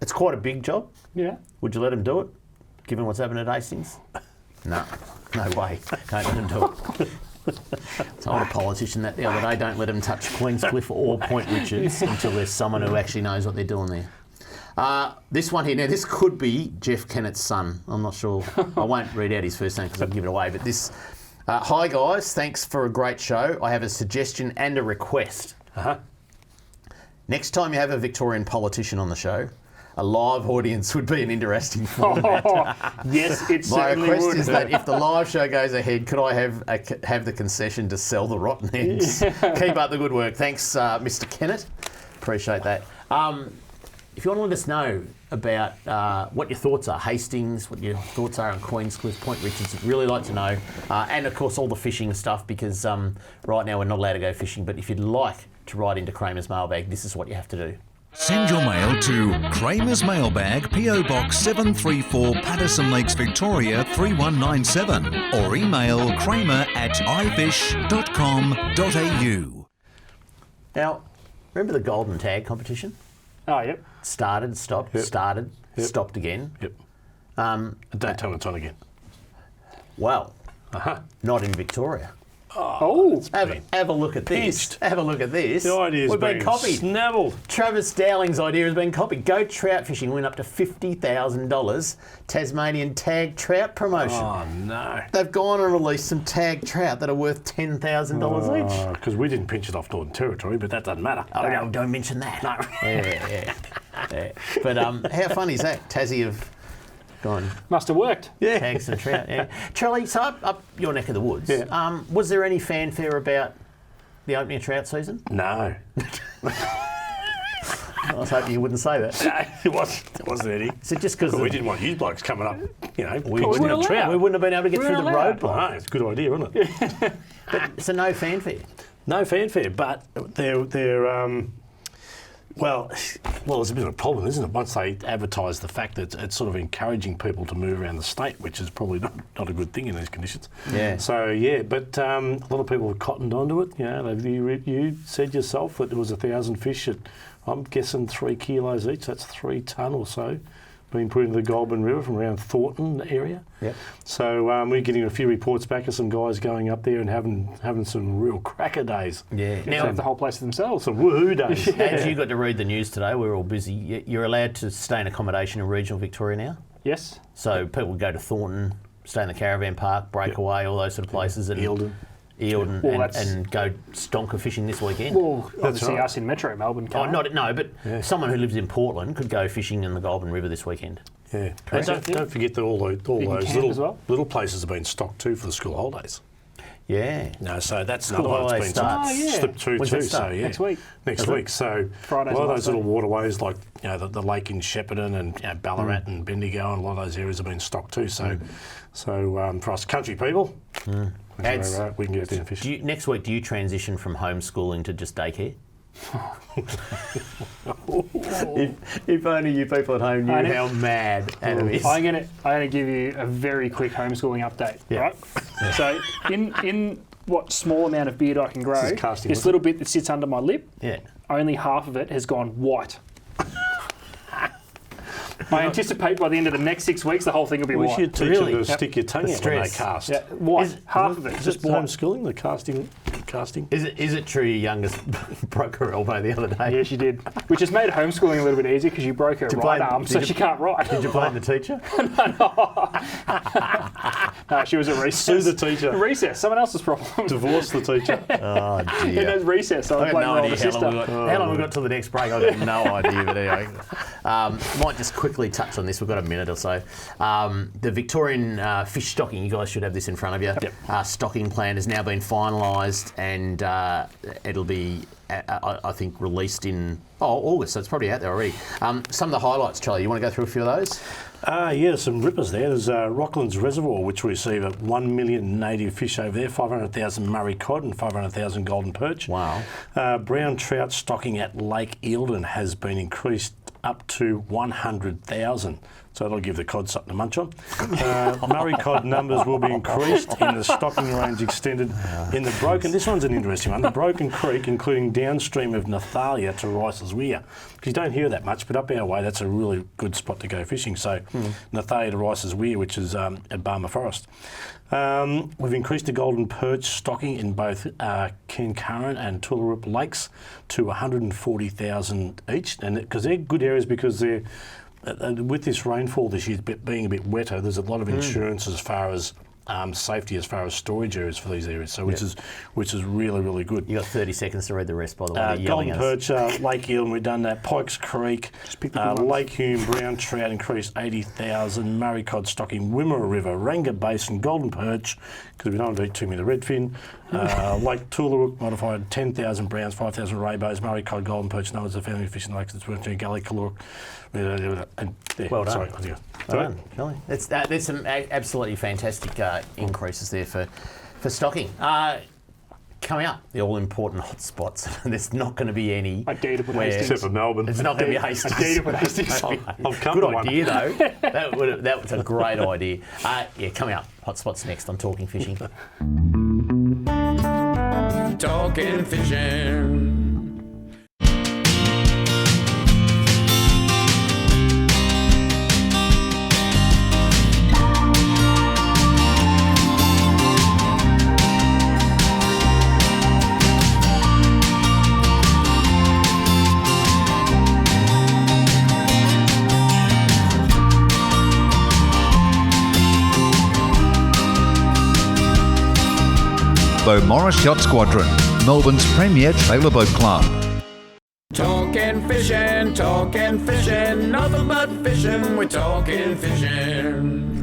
It's quite a big job.
Yeah.
Would you let them do it, given what's happened at Hastings? No way. Don't let them do it. So I told a politician that the other day, don't let them touch Queenscliff or Point Richards until there's someone who actually knows what they're doing there. This one here, now this could be Jeff Kennett's son. I'm not sure. I won't read out his first name because I'll give it away. But this, hi guys, thanks for a great show. I have a suggestion and a request. Next time you have a Victorian politician on the show, a live audience would be an interesting format.
Yes, it
My
certainly
request
would.
is that if the live show goes ahead, could I have the concession to sell the rotten eggs? Keep up the good work. Thanks, Mr. Kennett. Appreciate that. If you want to let us know about what your thoughts are, Hastings, what your thoughts are on Queenscliff, Point Richards, I'd really like to know. And of course all the fishing stuff, because right now we're not allowed to go fishing, but if you'd like to write into Kramer's Mailbag, this is what you have to do.
Send your mail to Kramer's Mailbag, PO Box 734, Patterson Lakes, Victoria 3197, or email kramer@ifish.com.au.
Now, remember the Golden Tag competition?
Oh, yep.
Started, stopped, started, stopped again.
Yep. Don't tell me it's on again.
Well, not in Victoria.
Oh,
have a look at this. Have a look at this.
The idea's
We've been copied.
Snabbled.
Travis Dowling's idea has been copied. Go trout fishing, win up to $50,000. Tasmanian tag trout promotion.
Oh, no.
They've gone and released some tag trout that are worth $10,000 each.
Because we didn't pinch it off Northern Territory, but that doesn't matter.
Oh, no, don't mention that. No. Yeah. But how funny is that? Tassie have gone.
Must have worked.
Yeah. Tags and trout, yeah. Charlie, so up your neck of the woods, was there any fanfare about the opening of trout season?
No.
I was hoping you wouldn't say that.
No, it wasn't any.
So just because
we didn't want you blokes coming up,
we wouldn't have been able to get through the roadblock.
No, it's a good idea, isn't it?
But so no fanfare.
No fanfare, but they're well, it's a bit of a problem, isn't it? Once they advertise the fact that it's sort of encouraging people to move around the state, which is probably not a good thing in these conditions.
Yeah.
So, but a lot of people have cottoned onto it. You said yourself that there was 1,000 fish I'm guessing 3 kilos each. That's 3 tonne or so being put into the Goulburn River from around Thornton area.
Yep.
So we're getting a few reports back of some guys going up there and having some real cracker days.
Yeah.
Now have the whole place to themselves.
Some woohoo days.
As you got to read the news today, we're all busy. You're allowed to stay in accommodation in regional Victoria now.
Yes.
So people go to Thornton, stay in the caravan park, Breakaway, all those sort of places, and
Eildon.
And go stonker fishing this weekend.
Well, obviously
right.
us in Metro Melbourne can't.
But someone who lives in Portland could go fishing in the Goulburn River this weekend.
Yeah. And don't forget that all those little places have been stocked too for the school holidays.
Yeah.
No, so that's
School
another one that's been
holidays
slipped through
When's
too.
that start?
So yeah,
Next week.
Next week. So
Friday's
a lot of
the
those
last
little waterways, like the lake in Shepparton and Ballarat and Bendigo, and a lot of those areas have been stocked too. So, for us country people, we can get down fishing.
Next week, do you transition from homeschooling to just daycare? if only you people at home knew how mad Adam is.
I'm gonna give you a very quick homeschooling update.
Yeah.
Right. So in what small amount of beard I can grow, this little bit that sits under my lip, only half of it has gone white. I anticipate by the end of the next 6 weeks, the whole thing will be white.
We should teach them to stick your tongue out when they cast.
Yeah, white. Half of it.
Is it homeschooling, the casting?
Is it true your youngest broke her elbow the other day?
Yeah, she did. Which has made homeschooling a little bit easier because you broke her right arm, so she can't write.
Did you blame the teacher?
No, she was at recess.
Sue the teacher.
Recess, someone else's problem.
Divorce the teacher.
Oh, dear.
In those recess, so I
got no idea
sister.
how long we got till the next break. I've got no idea, but anyway. Might just quickly touch on this. We've got a minute or so. The Victorian fish stocking, you guys should have this in front of you. Yep. Stocking plan has now been finalised, and it'll be, I think, released in August, so it's probably out there already. Some of the highlights, Charlie, you want to go through a few of those?
Yeah, some rippers there. There's Rocklands Reservoir, which we receive 1 million native fish over there, 500,000 Murray cod and 500,000 golden perch.
Wow.
Brown trout stocking at Lake Eildon has been increased up to 100,000. So that'll give the cod something to munch on. Murray cod numbers will be increased in the stocking range extended in the Broken. This one's an interesting one. The Broken Creek, including downstream of Nathalia to Rice's Weir. Because you don't hear that much, but up our way, that's a really good spot to go fishing. So Nathalia to Rice's Weir, which is at Barmer Forest. We've increased the golden perch stocking in both Kincurran and Tullarup lakes to 140,000 each, and because they're good areas because they're with this rainfall this year being a bit wetter, there's a lot of insurance as far as safety, as far as storage areas for these areas. So which is really, really good.
You got 30 seconds to read the rest, by the way.
Golden perch, Lake Eildon, we've done that. Pikes Creek, Lake Hume, brown trout increased 80,000. Murray cod stocking, Wimmera River, Ranga Basin, golden perch, because we don't want to eat too many red fin. Lake Tullarook modified 10,000 browns, 5,000 rainbows, Murray cod, golden perch, known as the family fishing lakes. It's working Gully, Caloric.
Well done.
Sorry.
Well done, there's some absolutely fantastic increases there for stocking. Coming up, the all-important hotspots. There's not going to be any.
I dare to put Hastings.
Except for Melbourne.
It's not going to be Hastings.
I dare to put Hastings.
Good idea, though. That was a great idea. Coming up, hotspots next on Talking Fishing.
Talking fishing.
Morris Yacht Squadron, Melbourne's premier trailer boat club.
Talking fishing, nothing but fishing, we're talking fishing.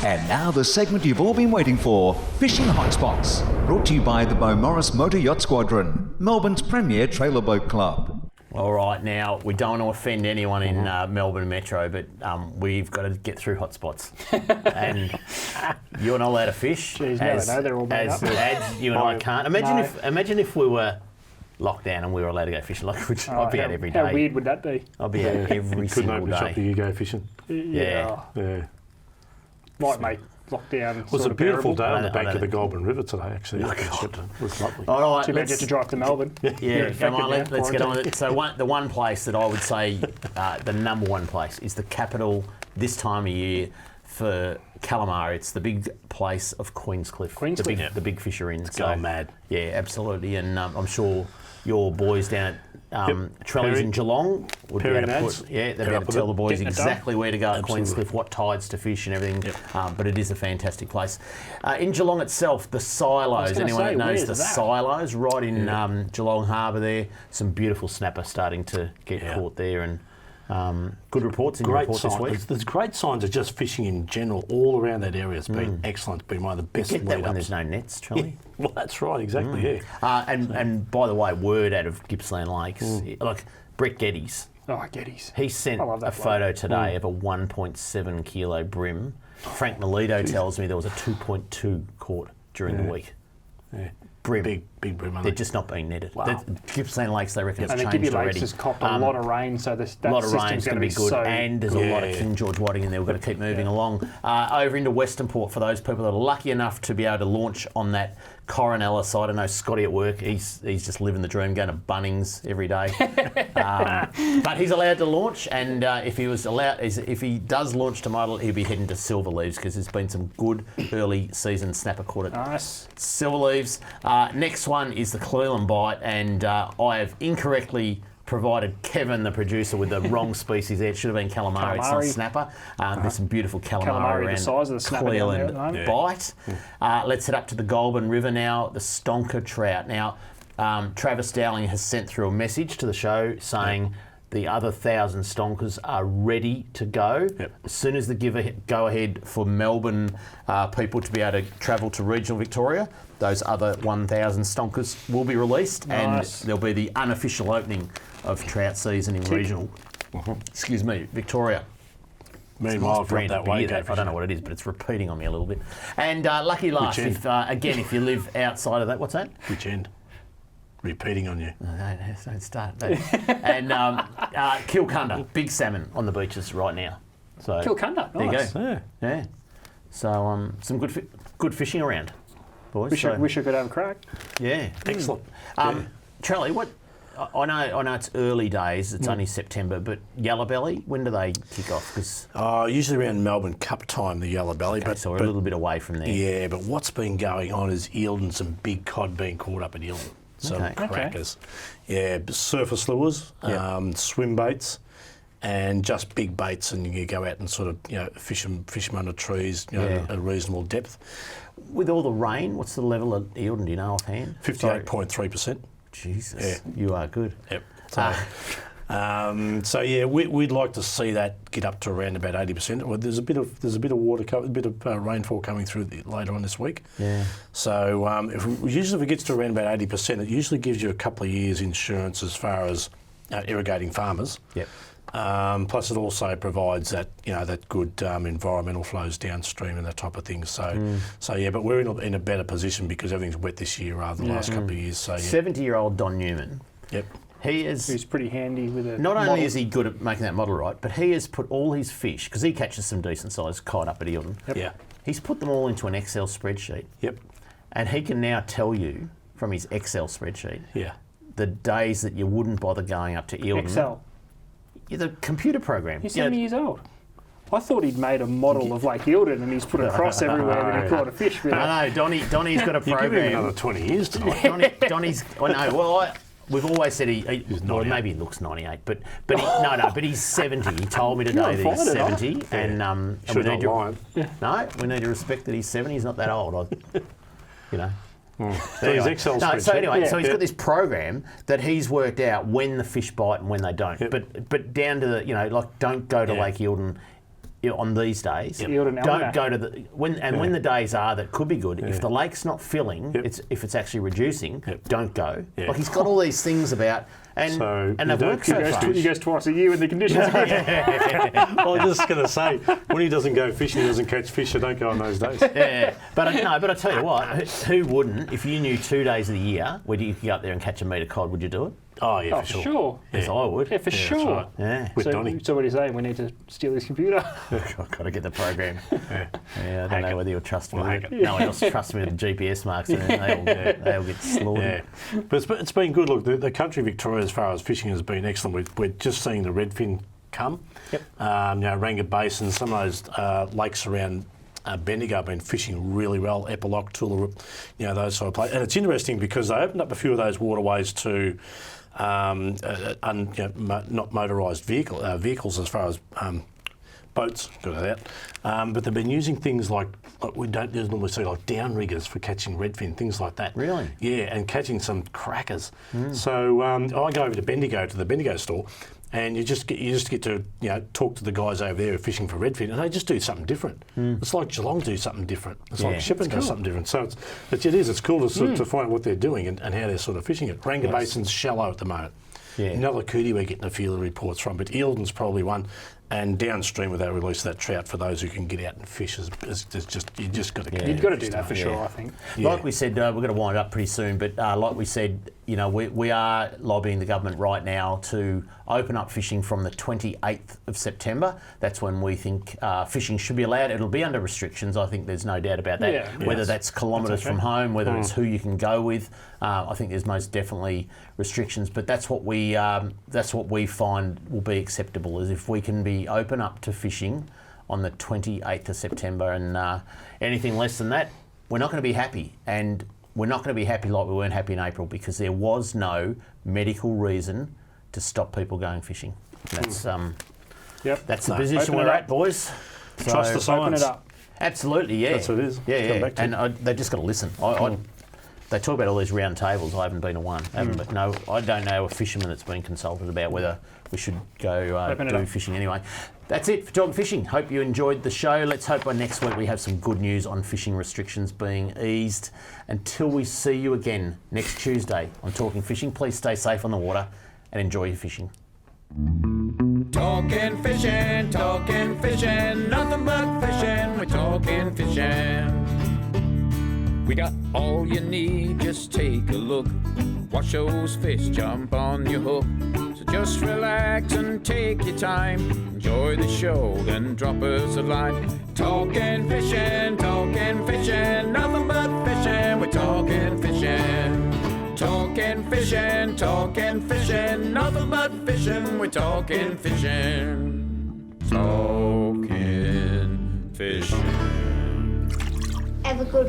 And now the segment you've all been waiting for, Fishing Hotspots, brought to you by the Beaumaris Motor Yacht Squadron, Melbourne's premier trailer boat club.
All right, now, we don't want to offend anyone in Melbourne Metro, but we've got to get through hotspots. And you're not allowed to fish.
Jeez, no, they're all made up.
As you and I can't. Imagine if we were locked down and we were allowed to go fishing. Like, I'd be out every day.
How weird would that be?
I'd be out every single day.
Couldn't open shop, you go fishing.
Yeah.
might make lockdown.
It was a beautiful day on the bank of the
know.
Goulburn River today, actually. It was lovely.
All right,
Too bad you have to drive to Melbourne.
Yeah, come on, let's get on with it. So the one place that I would say, the number one place, is the capital this time of year for calamari. It's the big place of Queenscliff. The big fisher inn. It's
going mad.
Yeah, absolutely. And I'm sure your boys down at Trellies in Geelong would be able to they'd be able to tell the boys exactly where to go at Queenscliff, what tides to fish and everything.
Yep.
But it is a fantastic place. In Geelong itself, the silos. Anyone that knows the silos, right in Geelong Harbour there, some beautiful snapper starting to get caught there, and good reports in your report this week.
There's great signs of just fishing in general all around that area. It's been excellent. It's been one of the best
Get that
lead-ups.
when there's no nets, Charlie.
Well, that's right, exactly, yeah.
And by the way, word out of Gippsland Lakes, like Brett Geddes.
Oh, Geddes.
He sent a photo today of a 1.7 kilo brim. Frank Melito tells me there was a 2.2 caught during the week.
Yeah.
Brim.
Big brim, aren't
They're
they?
just not being netted.
Wow.
Gippsland Lakes, they reckon it's
And the
changed
Gippy
already.
Lakes has copped a lot of rain, so that
A lot of rain's
system's
going to be good,
so
and there's a lot of King George whiting in there. We've got to keep moving along. Over into Western Port for those people that are lucky enough to be able to launch on that Coronella side. I know Scotty at work, he's just living the dream, going to Bunnings every day. But he's allowed to launch, and if he does launch tomorrow, he'll be heading to Silver Leaves because there's been some good early season snapper caught at Silver Leaves. Next one is the Cleveland Bite, and I have incorrectly provided Kevin, the producer, with the wrong species there. It should have been calamari. It's not snapper. There's some beautiful calamari around
the size of the snapper
Cleveland
down there,
Bite. Let's head up to the Goulburn River now, the Stonker Trout. Now, Travis Dowling has sent through a message to the show saying the other 1,000 stonkers are ready to go. As soon as the go-ahead for Melbourne people to be able to travel to regional Victoria, those other 1,000 stonkers will be released, and there'll be the unofficial opening of trout season in regional, Victoria.
Meanwhile, that way.
I don't know what it is, but it's repeating on me a little bit. And lucky last, if you live outside of that, what's that?
Which end? Repeating on you.
No, don't start. And Kilcunda, big salmon on the beaches right now. So
Kilcunda,
nice. There you go. Yeah. So some good fishing around, boys.
Wish I could have a crack.
Yeah.
Excellent.
Charlie, what? I know it's early days. It's only September, but yellow belly. When do they kick off? Because
usually around Melbourne Cup time, the yellow belly.
Okay, so we're a little bit away from there.
Yeah, but what's been going on is Eildon, some big cod being caught up at Eildon. Some crackers. Yeah, surface lures, swim baits, and just big baits, and you go out and sort of fish them under trees, at a reasonable depth.
With all the rain, what's the level of Eildon? Do you know offhand?
58.3%.
Jesus, you are good.
Yep. So, we'd like to see that get up to around about 80%. Well, there's a bit of water, a bit of rainfall coming through later on this week. Yeah. So usually if it gets to around about 80%, it usually gives you a couple of years insurance as far as irrigating farmers.
Yep.
Plus, it also provides that that good environmental flows downstream and that type of thing. But we're in a better position because everything's wet this year rather than the last couple of years. So
70-year-old Don Newman.
Yep.
He's pretty handy with it.
Not only is he good at making that model right, but he has put all his fish, because he catches some decent sized cod up at Eildon.
Yep. Yeah.
He's put them all into an Excel spreadsheet.
Yep.
And he can now tell you from his Excel spreadsheet the days that you wouldn't bother going up to Eildon.
Excel.
The computer program.
He's 70 years old. I thought he'd made a model of Lake Eildon and he's put a cross everywhere that he caught a fish with.
No, Donnie's got a program.
You give him another 20 years tonight.
Donnie's. We've always said maybe he looks 98, but he's 70. He told me today that he's 70, and we need to respect that he's 70. He's not that old.
So his Excel spreadsheet.
So he's got this program that he's worked out when the fish bite and when they don't. Yep. But down to the don't go to Lake Eildon on these days.
Yep.
Don't go to when the days are that could be good. If the lake's not filling, if it's actually reducing, don't go. Like he's got all these things about. And they've worked so far.
He goes twice a year when the conditions are good.
I was just going to say, when he doesn't go fishing, he doesn't catch fish, so don't go on those days.
But I tell you what, who wouldn't? If you knew 2 days of the year where you could go up there and catch a metre cod, would you do it?
Oh, yeah,
Oh,
for sure.
sure.
Yes, I would.
Yeah, for
Yeah,
sure.
that's right.
Yeah.
With
So,
Donny.
so what are you saying? We need to steal his computer?
I've got to get the program. Yeah, I don't know whether you'll trust me.
hack
No one else trusts me with the GPS marks. And they all get slaughtered.
Yeah, but it's been good. Look, the country Victoria, as far as fishing, has been excellent. We're just seeing the redfin come.
Yep.
Ranga Basin, some of those lakes around Bendigo have been fishing really well. Epilock, Tullarup, those sort of places. And it's interesting because they opened up a few of those waterways to not motorised vehicles as far as boats, got that. But they've been using things like we don't normally see, like downriggers for catching redfin, things like that.
Really?
Yeah, and catching some crackers. So I go over to the Bendigo store, and you just get to talk to the guys over there who are fishing for redfin, and they just do something different. It's like Geelong do something different. It's like Shepparton does something different. So it's cool to find out what they're doing and how they're sort of fishing it. Ranga Basin's shallow at the moment.
Yeah.
Nellacooty we're getting a few of the reports from, but Eildon's probably one. And downstream, with that release of that trout, for those who can get out and fish, you just got to.
You've got to do that for sure, I think.
Like we said, we're going to wind up pretty soon, but like we said, we are lobbying the government right now to open up fishing from the 28th of September. That's when we think fishing should be allowed. It'll be under restrictions, I think there's no doubt about that.
Yeah.
Whether that's kilometres from home, whether it's who you can go with, I think there's most definitely restrictions. But that's what we find will be acceptable, is if we can be open up to fishing on the 28th of September, and anything less than that, we're not going to be happy. And we're not going to be happy like we weren't happy in April, because there was no medical reason to stop people going fishing. That's that's the position we're at, boys. So
Trust the science.
Open it up.
Absolutely, yeah.
That's what it is.
Yeah,
Come
yeah.
back to
And they've just got to listen. They talk about all these round tables. I haven't been to one. I don't know a fisherman that's been consulted about whether we should go do fishing anyway. That's it for Talking Fishing. Hope you enjoyed the show. Let's hope by next week we have some good news on fishing restrictions being eased. Until we see you again next Tuesday on Talking Fishing, please stay safe on the water and enjoy your fishing.
Talking fishing, nothing but fishing, we're talking fishing. We got all you need, just take a look. Watch those fish jump on your hook. So just relax and take your time. Enjoy the show, then drop us a line. Talking fishing, nothing but fishing, we're talking fishing. Talking fishing, nothing but fishing, we're talking fishing. Talking fishing.
Have a good